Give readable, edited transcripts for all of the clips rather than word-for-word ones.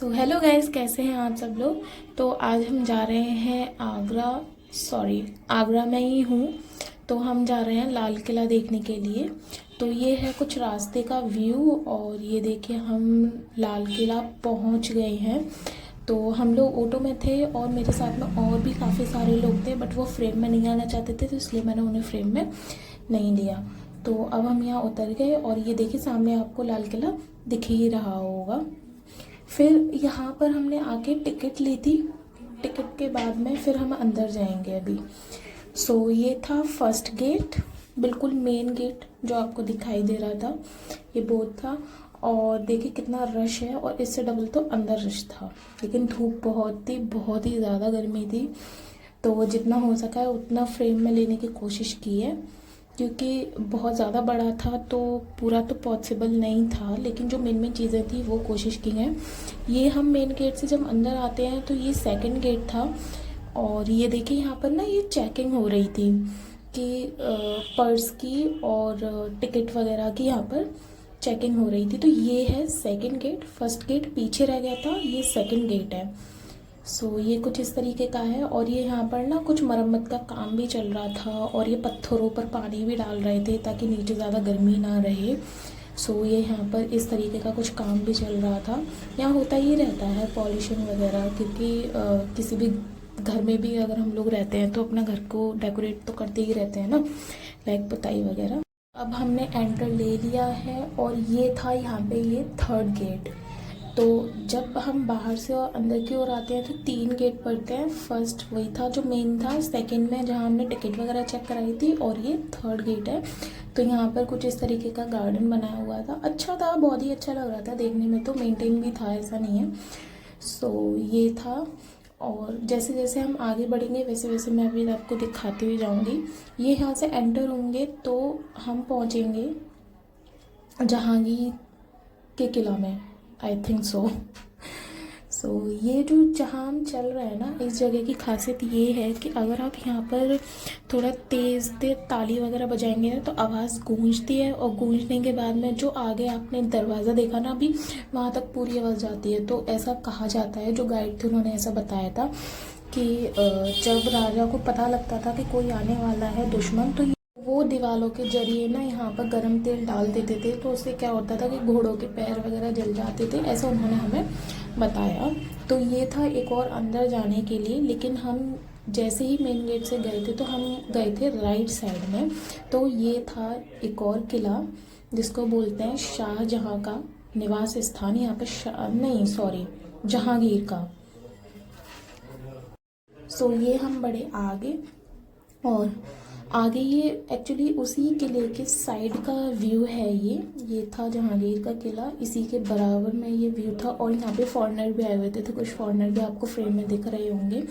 Hello guys, कैसे हैं आप सब लोग। तो आज हम जा रहे हैं आगरा में ही हूँ। तो हम जा रहे हैं लाल किला देखने के लिए। तो ये है कुछ रास्ते का व्यू और ये देखिए हम लाल किला पहुँच गए हैं। तो हम लोग ऑटो में थे और मेरे साथ में और भी काफ़ी सारे लोग थे, बट वो फ्रेम में नहीं आना चाहते थे, तो इसलिए मैंने उन्हें फ्रेम में नहीं लिया। तो अब हम यहाँ उतर गए और ये देखिए सामने आपको लाल किला दिख ही रहा होगा। फिर यहाँ पर हमने आके टिकट ली थी। टिकट के बाद में फिर हम अंदर जाएंगे अभी। ये था फर्स्ट गेट, बिल्कुल मेन गेट जो आपको दिखाई दे रहा था, ये बोर्ड था। और देखिए कितना रश है, और इससे डबल तो अंदर रश था। लेकिन धूप बहुत ही ज़्यादा गर्मी थी। तो जितना हो सका है उतना फ्रेम में लेने की कोशिश की है, क्योंकि बहुत ज़्यादा बड़ा था तो पूरा तो पॉसिबल नहीं था, लेकिन जो मेन मेन चीज़ें थी वो कोशिश की हैं। ये हम मेन गेट से जब अंदर आते हैं तो ये सेकंड गेट था। और ये देखिए यहाँ पर ना ये चेकिंग हो रही थी कि पर्स की और टिकट वगैरह की यहाँ पर चेकिंग हो रही थी। तो ये है सेकंड गेट, फर्स्ट गेट पीछे रह गया था, ये सेकंड गेट है। ये कुछ इस तरीके का है। और ये यहाँ पर ना कुछ मरम्मत का काम भी चल रहा था, और ये पत्थरों पर पानी भी डाल रहे थे ताकि नीचे ज़्यादा गर्मी ना रहे। ये यहाँ पर इस तरीके का कुछ काम भी चल रहा था। यहाँ होता ही रहता है पॉलिशिंग वगैरह, क्योंकि किसी भी घर में भी अगर हम लोग रहते हैं तो अपना घर को डेकोरेट तो करते ही रहते हैं ना, लाइक पुताई वगैरह। अब हमने एंटर ले लिया है और ये था यहाँ पे ये थर्ड गेट। तो जब हम बाहर से और अंदर की ओर आते हैं तो 3 गेट पड़ते हैं। फर्स्ट वही था जो मेन था, सेकंड में जहाँ हमने टिकट वगैरह चेक कराई थी, और ये थर्ड गेट है। तो यहाँ पर कुछ इस तरीके का गार्डन बनाया हुआ था, अच्छा था, बहुत ही अच्छा लग रहा था देखने में। तो मेंटेन भी था, ऐसा नहीं है। ये था। और जैसे जैसे हम आगे बढ़ेंगे वैसे वैसे मैं अभी आपको दिखाती हुई जाऊँगी। ये यहाँ से एंटर होंगे तो हम पहुँचेंगे जहांगीर के किला में, आई थिंक ये जो जहाँ हम चल रहे हैं ना, इस जगह की खासियत ये है कि अगर आप यहाँ पर थोड़ा तेज़ ताली वगैरह बजाएंगे ना तो आवाज़ गूंजती है, और गूंजने के बाद में जो आगे आपने दरवाज़ा देखा ना अभी, वहाँ तक पूरी आवाज़ जाती है। तो ऐसा कहा जाता है, जो गाइड थे उन्होंने ऐसा बताया था कि जब राजा को पता लगता था कि कोई आने वाला है दुश्मन, तो वो दीवालों के जरिए ना यहाँ पर गर्म तेल डाल देते थे। तो उससे क्या होता था कि घोड़ों के पैर वगैरह जल जाते थे, ऐसा उन्होंने हमें बताया। तो ये था एक और अंदर जाने के लिए, लेकिन हम जैसे ही मेन गेट से गए थे तो हम गए थे राइट साइड में। तो ये था एक और किला जिसको बोलते हैं शाहजहाँ का निवास स्थान। यहाँ पर जहांगीर का। ये हम बढ़े आगे, और आगे ये एक्चुअली उसी किले के साइड का व्यू है। ये था जहांगीर का किला, इसी के बराबर में ये व्यू था। और यहाँ पे फॉरेनर भी आए हुए थे, तो कुछ फॉरेनर भी आपको फ्रेम में दिख रहे होंगे।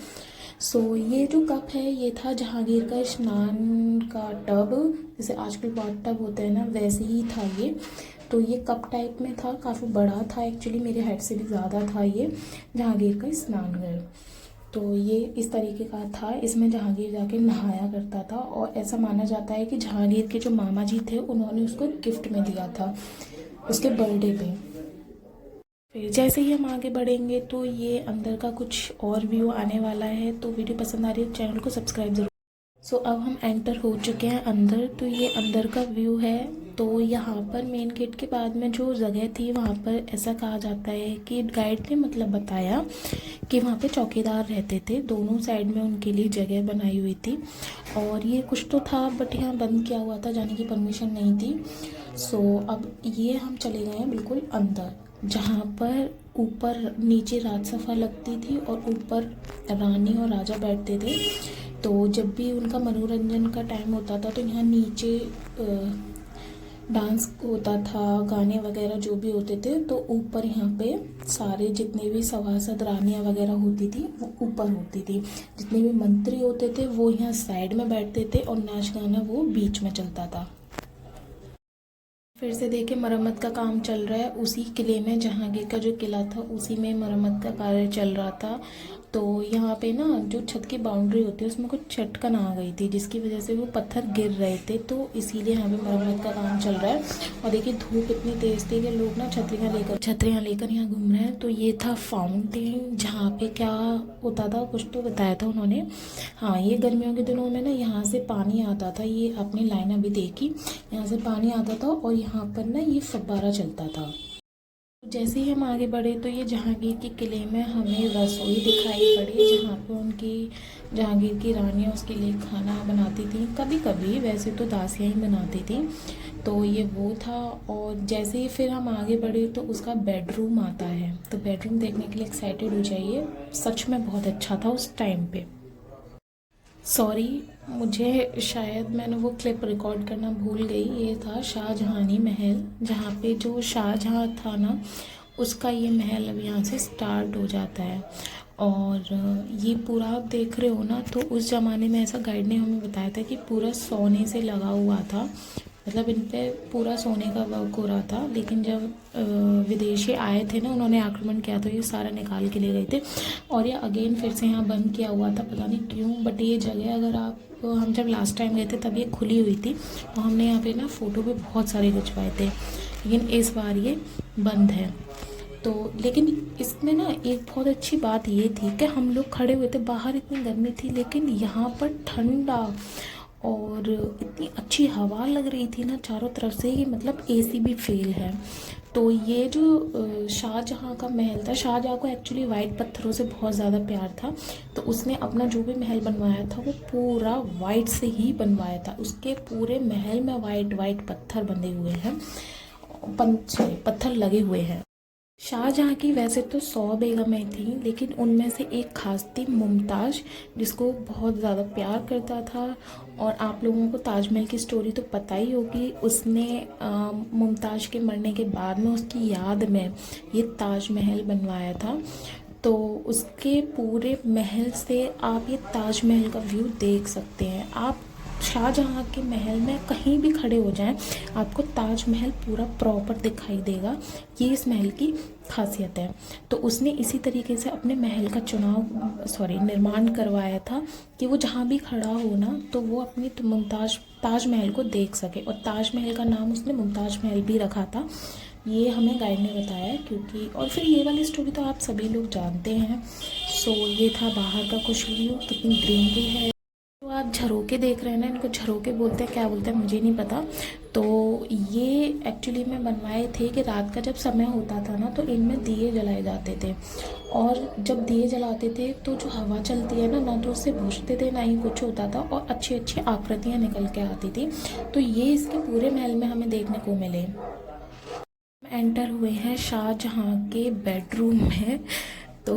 ये जो कप है ये था जहांगीर का स्नान का टब, जैसे आजकल बाथ टब होते हैं ना, वैसे ही था ये। तो ये कप टाइप में था, काफ़ी बड़ा था एक्चुअली, मेरे हाइट से भी ज़्यादा था ये जहांगीर का स्नान घर। तो ये इस तरीके का था, इसमें जहांगीर जाके नहाया करता था। और ऐसा माना जाता है कि जहांगीर के जो मामा जी थे उन्होंने उसको गिफ्ट में दिया था उसके बर्थडे पे। फिर जैसे ही हम आगे बढ़ेंगे तो ये अंदर का कुछ और व्यू आने वाला है। तो वीडियो पसंद आ रही है तो चैनल को सब्सक्राइब जरूर। अब हम एंटर हो चुके हैं अंदर। तो ये अंदर का व्यू है। तो यहाँ पर मेन गेट के बाद में जो जगह थी वहाँ पर ऐसा कहा जाता है कि गाइड ने मतलब बताया कि वहाँ पे चौकीदार रहते थे, दोनों साइड में उनके लिए जगह बनाई हुई थी। और ये कुछ तो था, बट यहाँ बंद किया हुआ था, जाने की परमिशन नहीं थी। अब ये हम चले गए हैं बिल्कुल अंदर, जहाँ पर ऊपर नीचे राजसभा लगती थी और ऊपर रानी और राजा बैठते थे। तो जब भी उनका मनोरंजन का टाइम होता था तो यहाँ नीचे डांस होता था, गाने वगैरह जो भी होते थे। तो ऊपर यहाँ पे सारे जितने भी सभासद रानियाँ वगैरह होती थी वो ऊपर होती थी, जितने भी मंत्री होते थे वो यहाँ साइड में बैठते थे, और नाच गाना वो बीच में चलता था। फिर से देखिए मरम्मत का काम चल रहा है उसी किले में, जहांगीर का जो किला था उसी में मरम्मत का कार्य चल रहा था। तो यहाँ पे ना जो छत की बाउंड्री होती है उसमें कुछ चटकन आ गई थी, जिसकी वजह से वो पत्थर गिर रहे थे, तो इसीलिए यहाँ पे मरम्मत का काम चल रहा है। और देखिए धूप इतनी तेज़ थी कि लोग ना छतरियाँ लेकर यहाँ घूम रहे हैं। तो ये था फाउंटेन, जहाँ पे क्या होता था कुछ तो बताया था उन्होंने। हाँ, ये गर्मियों के दिनों में ना यहाँ से पानी आता था, ये अपनी लाइन अभी देखी, यहाँ से पानी आता था और यहाँ पर ना ये फव्वारा चलता था। जैसे ही हम आगे बढ़े तो ये जहांगीर के किले में हमें रसोई दिखाई पड़ी, जहाँ पे उनकी जहांगीर की रानियाँ उसके लिए खाना बनाती थी, कभी कभी, वैसे तो दासियाँ ही बनाती थी। तो ये वो था। और जैसे ही फिर हम आगे बढ़े तो उसका बेडरूम आता है, तो बेडरूम देखने के लिए एक्साइटेड हो जाइए, सच में बहुत अच्छा था उस टाइम पे। सॉरी, मुझे शायद मैंने वो क्लिप रिकॉर्ड करना भूल गई। ये था शाहजहानी महल, जहाँ पे जो शाहजहाँ था ना उसका ये महल अब यहाँ से स्टार्ट हो जाता है। और ये पूरा आप देख रहे हो ना, तो उस ज़माने में ऐसा गाइड ने हमें बताया था कि पूरा सोने से लगा हुआ था, मतलब इन पे पूरा सोने का वर्क हो रहा था। लेकिन जब विदेशी आए थे ना, उन्होंने आक्रमण किया तो ये सारा निकाल के ले गए थे, और ये अगेन फिर से यहाँ बंद किया हुआ था, पता नहीं क्यों। बट ये जगह अगर आप, हम जब लास्ट टाइम गए थे तब ये खुली हुई थी और हमने यहाँ पे ना फ़ोटो भी बहुत सारे खिंचवाए थे, लेकिन इस बार ये बंद है। तो लेकिन इसमें ना एक बहुत अच्छी बात ये थी कि हम लोग खड़े हुए थे बाहर, इतनी गर्मी थी लेकिन यहाँ पर ठंडा और इतनी अच्छी हवा लग रही थी ना चारों तरफ से, ये मतलब एसी भी फेल है। तो ये जो शाहजहाँ का महल था, शाहजहाँ को एक्चुअली वाइट पत्थरों से बहुत ज़्यादा प्यार था, तो उसने अपना जो भी महल बनवाया था वो पूरा वाइट से ही बनवाया था। उसके पूरे महल में वाइट वाइट पत्थर बंधे हुए हैं, पत्थर लगे हुए हैं। शाहजहाँ की वैसे तो 100 बेगमें थीं, लेकिन उनमें से एक खास थी मुमताज़, जिसको बहुत ज़्यादा प्यार करता था। और आप लोगों को ताजमहल की स्टोरी तो पता ही होगी, उसने मुमताज़ के मरने के बाद में उसकी याद में ये ताजमहल बनवाया था। तो उसके पूरे महल से आप ये ताजमहल का व्यू देख सकते हैं। आप शाहजहाँ के महल में कहीं भी खड़े हो जाएं, आपको ताजमहल पूरा प्रॉपर दिखाई देगा। ये इस महल की खासियत है। तो उसने इसी तरीके से अपने महल का निर्माण करवाया था कि वो जहाँ भी खड़ा हो ना, तो वो अपनी ताजमहल को देख सके। और ताजमहल का नाम उसने मुमताज़ महल भी रखा था, ये हमें गाइड ने बताया। क्योंकि और फिर ये वाली स्टोरी तो आप सभी लोग जानते हैं। सो ये था बाहर का कुछ व्यू, कितनी ग्रीनरी है। तो आप झरोके देख रहे हैं ना, इनको झरोके बोलते हैं, क्या बोलते हैं मुझे नहीं पता। तो ये एक्चुअली में बनवाए थे कि रात का जब समय होता था ना, तो इनमें दिए जलाए जाते थे। और जब दिए जलाते थे तो जो हवा चलती है ना तो उससे बुझते थे, ना ही कुछ होता था, और अच्छी अच्छी आकृतियाँ निकल के आती थी। तो ये इसके पूरे महल में हमें देखने को मिले। एंटर हुए हैं शाहजहाँ के बेडरूम में। तो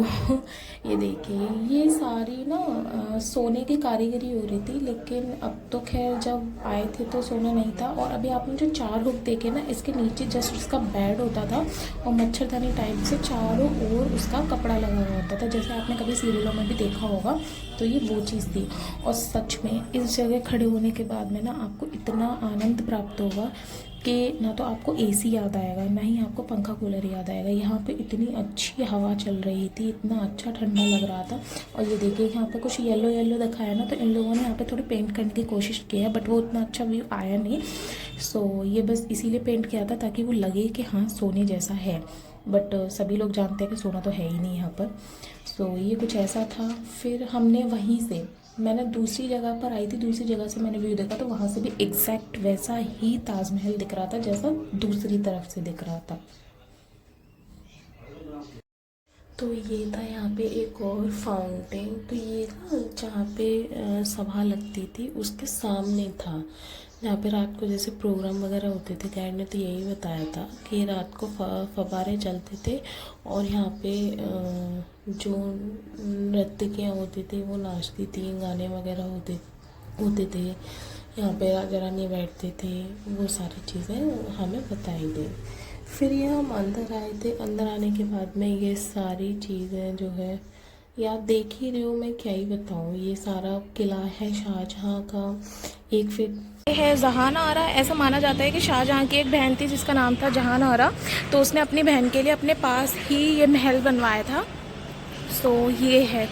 ये देखिए, ये सारी ना सोने की कारीगरी हो रही थी, लेकिन अब तो खैर जब आए थे तो सोना नहीं था। और अभी आपने जो 4 हुक देखे ना, इसके नीचे जस्ट उसका बेड होता था और मच्छरदानी टाइप से चारों ओर उसका कपड़ा लगा हुआ होता था, जैसे आपने कभी सीरियलों में भी देखा होगा। तो ये वो चीज़ थी। और सच में इस जगह खड़े होने के बाद में ना आपको इतना आनंद प्राप्त होगा कि ना तो आपको एसी याद आएगा, ना ही आपको पंखा कूलर याद आएगा। यहाँ पे इतनी अच्छी हवा चल रही थी, इतना अच्छा ठंडा लग रहा था। और ये देखिए यहाँ पे कुछ येलो येलो दिखाया ना, तो इन लोगों ने यहाँ पे थोड़ी पेंट करने की कोशिश की है, बट वो उतना अच्छा व्यू आया नहीं। सो ये बस इसीलिए पेंट किया था ताकि वो लगे कि हाँ सोने जैसा है। बट सभी लोग जानते हैं कि सोना तो है ही नहीं यहाँ पर। सो ये कुछ ऐसा था। फिर हमने वहीं से, मैंने दूसरी जगह पर आई थी, दूसरी जगह से मैंने व्यू देखा, तो वहाँ से भी एग्जैक्ट वैसा ही ताजमहल दिख रहा था जैसा दूसरी तरफ से दिख रहा था। तो ये था यहाँ पे एक और फाउंटेन। तो ये ना जहाँ पे सभा लगती थी उसके सामने था, जहाँ पे रात को जैसे प्रोग्राम वगैरह होते थे। गाइड ने तो यही बताया था कि रात को फव्वारे चलते थे और यहाँ पे जो नर्तकियाँ होती थी वो नाचती थी, गाने वगैरह होते थे। यहाँ पे राजा रानी बैठते थे, वो सारी चीज़ें हमें बताई गई। फिर ये हम अंदर आए थे। अंदर आने के बाद में ये सारी चीज़ें जो है, ये आप देख ही रहे हो, मैं क्या ही बताऊँ। ये सारा किला है शाहजहाँ का। एक फिर है जहान आरा। ऐसा माना जाता है कि शाहजहाँ की एक बहन थी जिसका नाम था जहान आरा, तो उसने अपनी बहन के लिए अपने पास ही ये महल बनवाया था। सो ये है।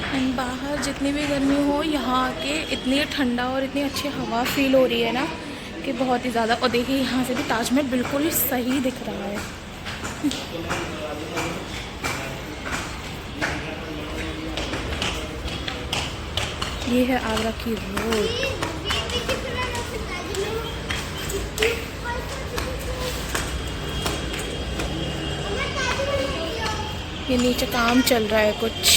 एंड बाहर जितनी भी गर्मी हो, यहाँ आके इतनी ठंडा और इतनी अच्छी हवा फील हो रही है ना कि बहुत ही ज़्यादा। और देखिए यहाँ से भी ताजमहल बिल्कुल ही सही दिख रहा है। ये है आगरा की रोड। ये नीचे काम चल रहा है कुछ।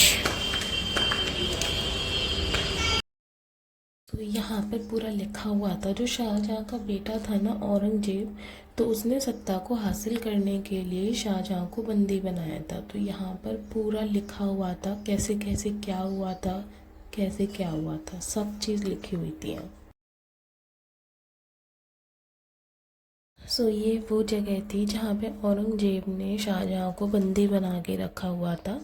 तो यहाँ पर पूरा लिखा हुआ था, जो शाहजहाँ का बेटा था ना औरंगजेब, तो उसने सत्ता को हासिल करने के लिए शाहजहाँ को बंदी बनाया था। तो यहाँ पर पूरा लिखा हुआ था, कैसे कैसे क्या हुआ था, कैसे क्या हुआ था, सब चीज़ लिखी हुई थी यहाँ। सो ये वो जगह थी जहाँ पे औरंगजेब ने शाहजहाँ को बंदी बना के रखा हुआ था।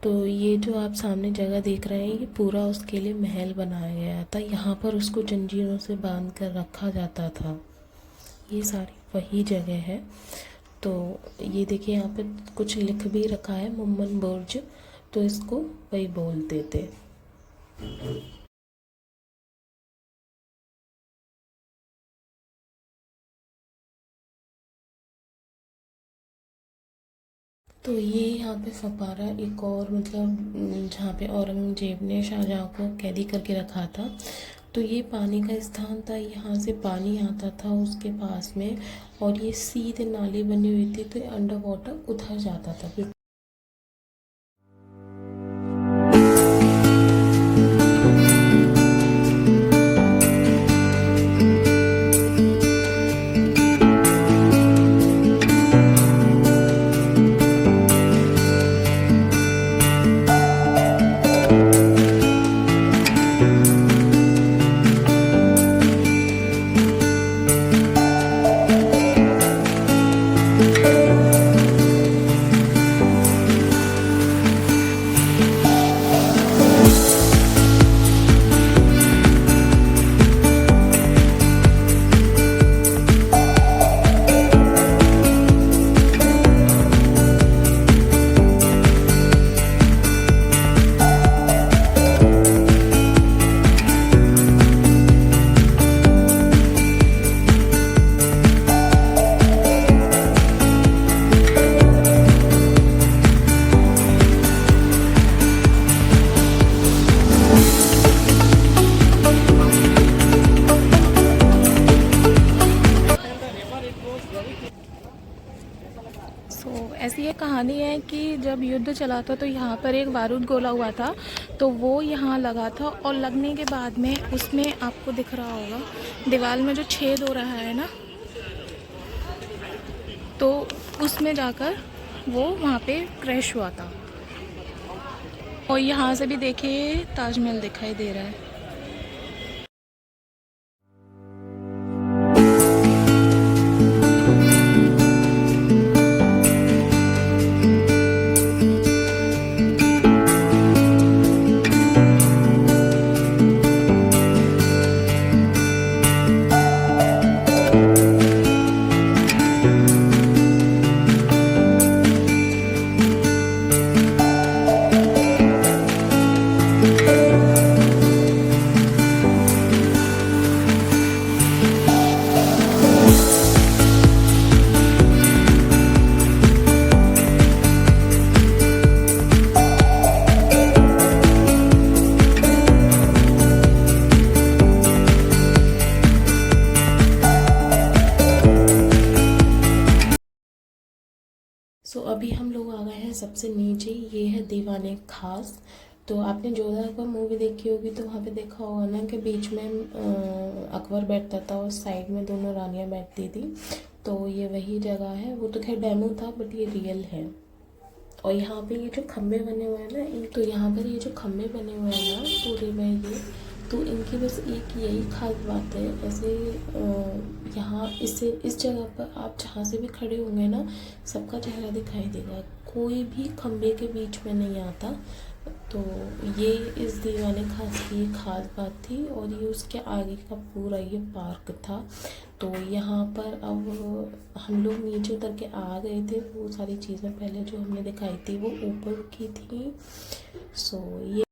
तो ये जो आप सामने जगह देख रहे हैं, ये पूरा उसके लिए महल बनाया गया था। यहाँ पर उसको जंजीरों से बांध कर रखा जाता था। ये सारी वही जगह है। तो ये देखिए यहाँ पे कुछ लिख भी रखा है, मुम्मन बुर्ज, तो इसको वही बोलते थे। तो ये यहाँ पे फव्वारा एक और मतलब जहाँ पे औरंगजेब ने शाहजहाँ को कैदी करके रखा था, तो ये पानी का स्थान था। यहाँ से पानी आता था उसके पास में, और ये सीधे नाली बनी हुई थी, तो ये अंडर वाटर उधर जाता था। ऐसी ये कहानी है कि जब युद्ध चला था तो यहाँ पर एक बारूद गोला हुआ था, तो वो यहाँ लगा था, और लगने के बाद में उसमें आपको दिख रहा होगा दीवार में जो छेद हो रहा है ना, तो उसमें जाकर वो वहाँ पे क्रैश हुआ था। और यहाँ से भी देखिए ताजमहल दिखाई दे रहा है। अभी हम लोग आ गए हैं सबसे नीचे, ये है दीवाने खास। तो आपने जोधा अकबर मूवी देखी होगी, तो वहाँ पे देखा होगा ना कि बीच में अकबर बैठता था और साइड में दोनों रानियाँ बैठती थी। तो ये वही जगह है। वो तो खैर डेमो था, बट ये रियल है। और यहाँ पे ये जो खम्भे बने हुए हैं ना, तो यहाँ पर ये जो खम्भे बने हुए हैं ना पूरे में, ये तो इनकी बस एक यही खास बात है। ऐसे यहाँ इस जगह पर आप जहाँ से भी खड़े होंगे ना, सबका चेहरा दिखाई देगा, कोई भी खम्भे के बीच में नहीं आता। तो ये इस दीवाने खास की खास बात थी। और ये उसके आगे का पूरा ये पार्क था। तो यहाँ पर अब हम लोग नीचे उतर के आ गए थे। वो सारी चीज़ें पहले जो हमने दिखाई थी वो ऊपर की थी। सो ये